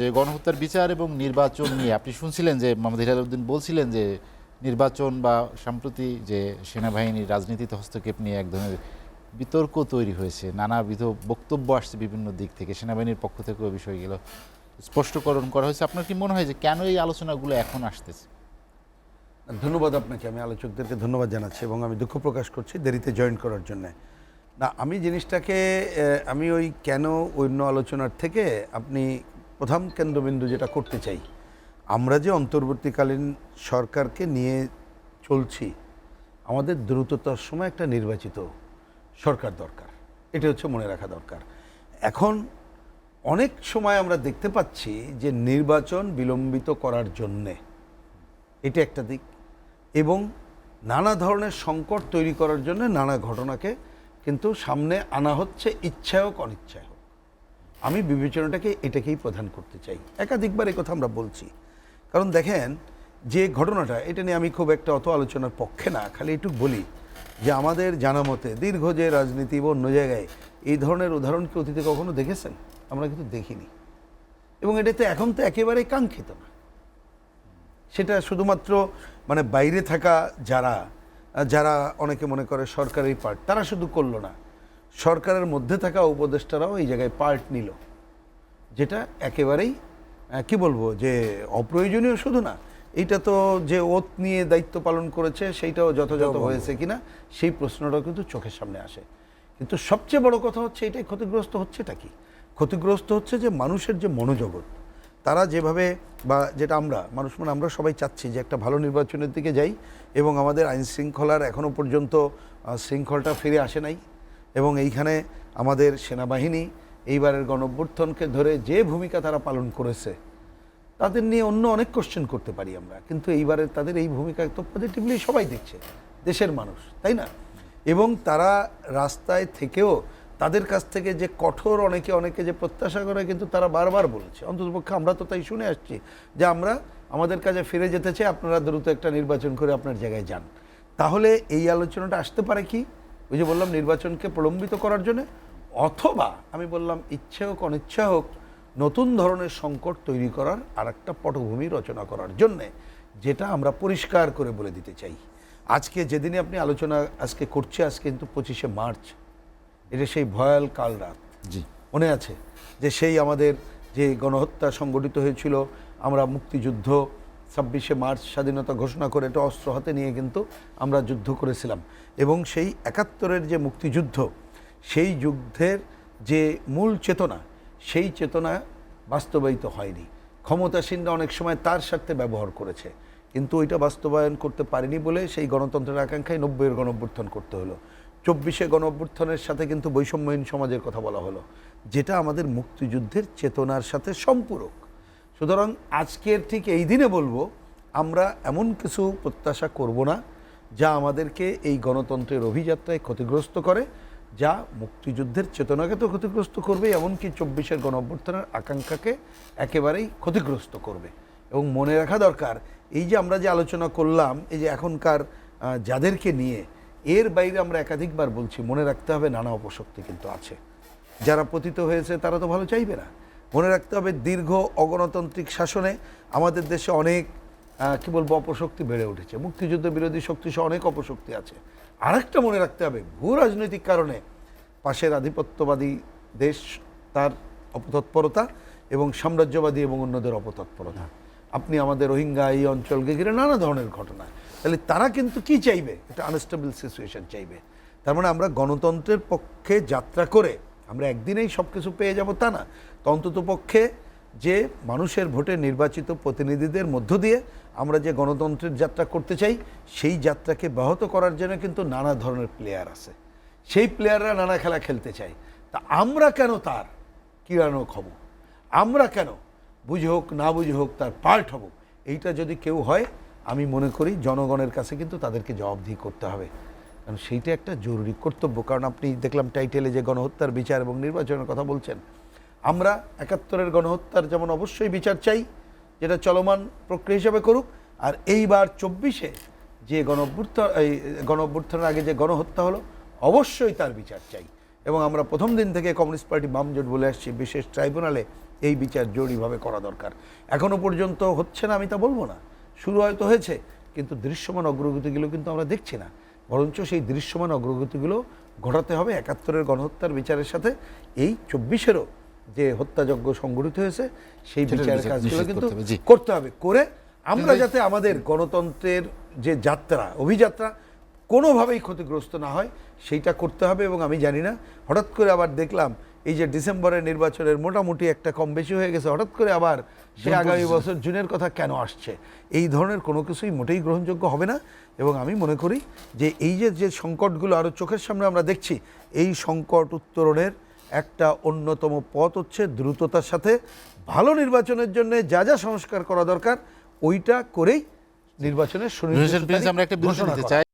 যে গণহত্যার বিচার এবং নির্বাচন নিয়ে আপনি শুনছিলেন যে মোহাম্মদ হিলালউদ্দিন বলছিলেন যে নির্বাচন বা সম্প্রতি যে সেনাবাহিনীর রাজনীতিতে হস্তক্ষেপ নিয়ে এক ধরনের বিতর্ক তৈরি হয়েছে, নানাবিধ বক্তব্য আসছে বিভিন্ন দিক থেকে, সেনাবাহিনীর পক্ষ থেকেও বিষয়গুলো স্পষ্টকরণ করা হয়েছে। আপনার কি মনে হয় যে কেন এই আলোচনাগুলো এখন আসতেছে? ধন্যবাদ আপনাকে, আমি আলোচকদেরকে ধন্যবাদ জানাচ্ছি এবং আমি দুঃখ প্রকাশ করছি দেরিতে জয়েন করার জন্য। না, আমি জিনিসটাকে আমি ওই কেন অন্য আলোচনার থেকে আপনি প্রধান কেন্দ্রবিন্দু যেটা করতে চাই, আমরা যে অন্তর্বর্তীকালীন সরকারকে নিয়ে চলছি, আমাদের দ্রুততার সময় একটা নির্বাচিত সরকার দরকার, এটা হচ্ছে মনে রাখা দরকার। এখন অনেক সময় আমরা দেখতে পাচ্ছি যে নির্বাচন বিলম্বিত করার জন্যে, এটা একটা দিক, এবং নানা ধরনের সংকট তৈরি করার জন্য নানা ঘটনাকে কিন্তু সামনে আনা হচ্ছে, ইচ্ছায় হোক অনিচ্ছায় হোক। আমি বিবেচনাটাকে এটাকেই প্রধান করতে চাই। একাধিকবার এই কথা আমরা বলছি, কারণ দেখেন যে ঘটনাটা, এটা নিয়ে আমি খুব একটা অত আলোচনার পক্ষে না, খালি একটু বলি যে আমাদের জানা মতে দীর্ঘ যে রাজনীতি বা অন্য জায়গায় এই ধরনের উদাহরণ কি অতীতে কখনো দেখেছেন? আমরা কিন্তু দেখিনি, এবং এটা তো এখন তো একেবারেই কাঙ্ক্ষিত না। সেটা শুধুমাত্র মানে বাইরে থাকা যারা যারা অনেকে মনে করে সরকারের পার্ট, তারা শুধু করলো না, সরকারের মধ্যে থাকা উপদেষ্টারাও এই জায়গায় পার্ট নিল, যেটা একেবারেই কি বলবো যে অপ্রয়োজনীয়। শুধু না, এইটা তো যে ওত নিয়ে দায়িত্ব পালন করেছে সেইটাও যথাযথ হয়েছে কিনা সেই প্রশ্নটাও কিন্তু চোখের সামনে আসে। কিন্তু সবচেয়ে বড় কথা হচ্ছে এটাই ক্ষতিগ্রস্ত হচ্ছেটা কি? ক্ষতিগ্রস্ত হচ্ছে যে মানুষের যে মনোজগৎ, তারা যেভাবে বা যেটা আমরা মানুষ মানে আমরা সবাই চাচ্ছি যে একটা ভালো নির্বাচনের দিকে যাই, এবং আমাদের আইন শৃঙ্খলার এখনও পর্যন্ত শৃঙ্খলটা ফিরে আসে নাই, এবং এইখানে আমাদের সেনাবাহিনী এইবারের গণঅভ্যুত্থানকে ধরে যে ভূমিকা তারা পালন করেছে, তাদের নিয়ে অন্য অনেক কোশ্চেন করতে পারি আমরা, কিন্তু এইবারের তাদের এই ভূমিকা তো পজিটিভলি সবাই দেখছে, দেশের মানুষ, তাই না? এবং তারা রাস্তায় থেকেও তাদের কাছ থেকে যে কঠোর অনেকে যে প্রত্যাশা করে, কিন্তু তারা বারবার বলেছে, অন্ততপক্ষে আমরা তো তাই শুনে আসছি, যে আমরা আমাদের কাজে ফিরে যেতে চাই, আপনারা দ্রুত একটা নির্বাচন করে আপনার জায়গায় যান। তাহলে এই আলোচনাটা আসতে পারে কি, ওই যে বললাম নির্বাচনকে প্রলম্বিত করার জন্য, অথবা আমি বললাম ইচ্ছে হোক অনিচ্ছা হোক নতুন ধরনের সংকট তৈরি করার আর একটা পটভূমি রচনা করার জন্যে, যেটা আমরা পরিষ্কার করে বলে দিতে চাই। আজকে যেদিনে আপনি আলোচনা আজকে করছে, আজকে কিন্তু 25শে মার্চ, এটা সেই ভয়াল কাল রাত। জি, মনে আছে যে সেই আমাদের যে গণহত্যা সংগঠিত হয়েছিল, আমরা মুক্তিযুদ্ধ 26শে মার্চ স্বাধীনতা ঘোষণা করে এটা অস্ত্র হাতে নিয়ে কিন্তু আমরা যুদ্ধ করেছিলাম, এবং সেই 71-এর যে মুক্তিযুদ্ধ, সেই যুদ্ধের যে মূল চেতনা, সেই চেতনা বাস্তবায়িত হয়নি। ক্ষমতাসীনরা অনেক সময় তার স্বার্থে ব্যবহার করেছে, কিন্তু ওইটা বাস্তবায়ন করতে পারেনি বলে সেই গণতন্ত্রের আকাঙ্ক্ষায় 90-এর গণঅভ্যুত্থান করতে হলো। 24শে গণঅভ্যুত্থানের সাথে কিন্তু বৈষম্যহীন সমাজের কথা বলা হলো, যেটা আমাদের মুক্তিযুদ্ধের চেতনার সাথে সম্পূরক। সুতরাং আজকের ঠিক এই দিনে বলবো, আমরা এমন কিছু প্রত্যাশা করব না যা আমাদেরকে এই গণতন্ত্রের অভিযাত্রায় ক্ষতিগ্রস্ত করে, যা মুক্তিযুদ্ধের চেতনাকে তো ক্ষতিগ্রস্ত করবে, এমনকি 24শে গণঅভ্যুত্থানের আকাঙ্ক্ষাকে একেবারেই ক্ষতিগ্রস্ত করবে। এবং মনে রাখা দরকার, এই যে আমরা যে আলোচনা করলাম, এই যে এখনকার যাদেরকে নিয়ে, এর বাইরে আমরা একাধিকবার বলছি, মনে রাখতে হবে নানা অপশক্তি কিন্তু আছে। যারা পতিত হয়েছে তারা তো ভালো চাইবে না। মনে রাখতে হবে দীর্ঘ অগণতান্ত্রিক শাসনে আমাদের দেশে অনেক কি বলবো অপশক্তি বেড়ে উঠেছে, মুক্তিযুদ্ধ বিরোধী শক্তি সহ অনেক অপশক্তি আছে। আরেকটা মনে রাখতে হবে, ভূ রাজনৈতিক কারণে পাশের আধিপত্যবাদী দেশ তার অপতৎপরতা, এবং সাম্রাজ্যবাদী এবং অন্যদের অপতৎপরতা। আপনি আমাদের রোহিঙ্গা এই অঞ্চলকে ঘিরে নানা ধরনের ঘটনা, তাহলে তারা কিন্তু কি চাইবে, এটা আনস্টেবল সিচুয়েশন চাইবে। তার মানে আমরা গণতন্ত্রের পক্ষে যাত্রা করে আমরা একদিনেই সব কিছু পেয়ে যাব তা না, তো অন্তত পক্ষে যে মানুষের ভোটে নির্বাচিত প্রতিনিধিদের মধ্য দিয়ে আমরা যে গণতন্ত্রের যাত্রা করতে চাই, সেই যাত্রাকে ব্যাহত করার জন্য কিন্তু নানা ধরনের প্লেয়ার আছে, সেই প্লেয়াররা নানা খেলা খেলতে চায়। তা আমরা কেন তার কিরানক হব? আমরা কেন বুঝে হোক না বুঝে হোক তার পার্ট হব? এইটা যদি কেউ হয়, আমি মনে করি জনগণের কাছে কিন্তু তাদেরকে জবাবদিহি করতে হবে, কারণ সেইটা একটা জরুরি কর্তব্য। কারণ আপনি দেখলাম টাইটেলে যে গণহত্যার বিচার এবং নির্বাচনের কথা বলছেন, আমরা 71-এর গণহত্যার যেমন অবশ্যই বিচার চাই, যেটা চলমান প্রক্রিয়া হিসাবে করুক, আর এইবার 24শে যে গণঅভ্যুত্থানের আগে যে গণহত্যা হলো, অবশ্যই তার বিচার চাই। এবং আমরা প্রথম দিন থেকে কমিউনিস্ট পার্টি বাম জোট বলে আসছি, বিশেষ ট্রাইব্যুনালে এই বিচার জরুরিভাবে করা দরকার। এখনো পর্যন্ত হচ্ছে না আমি তা বলবো না, শুরু হয়তো হয়েছে, কিন্তু দৃশ্যমান অগ্রগতিগুলো কিন্তু আমরা দেখছি না। বরঞ্চ সেই দৃশ্যমান অগ্রগতিগুলো ঘটাতে হবে ৭১-এর গণহত্যার বিচারের সাথে এই ২৪-এরও যে হত্যাযজ্ঞ সংঘটিত হয়েছে সেই সেটার বিচারের বিচার কাজগুলো নিশ্চিত কিন্তু করতে হবে, জি। করতে হবে, করে আমরা যাতে আমাদের গণতন্ত্রের যে যাত্রা অভিযাত্রা কোনোভাবেই ক্ষতিগ্রস্ত না হয় সেইটা করতে হবে। এবং আমি জানি না, হঠাৎ করে আবার দেখলাম এই যে ডিসেম্বরের নির্বাচনের মোটামুটি একটা কম বেশি হয়ে গেছে, হঠাৎ করে আবার সে আগামী বছর জুনের কথা কেন আসছে, এই ধরনের কোনো কিছুই মোটেই গ্রহণযোগ্য হবে না। এবং আমি মনে করি যে এই যে সংকটগুলো আরও চোখের সামনে আমরা দেখছি, এই সংকট উত্তরণের একটা অন্যতম পথ হচ্ছে দ্রুততার সাথে ভালো নির্বাচনের জন্য যা যা সংস্কার করা দরকার ওইটা করেই নির্বাচনের আমরা একটা বিরতি নিতে চাই।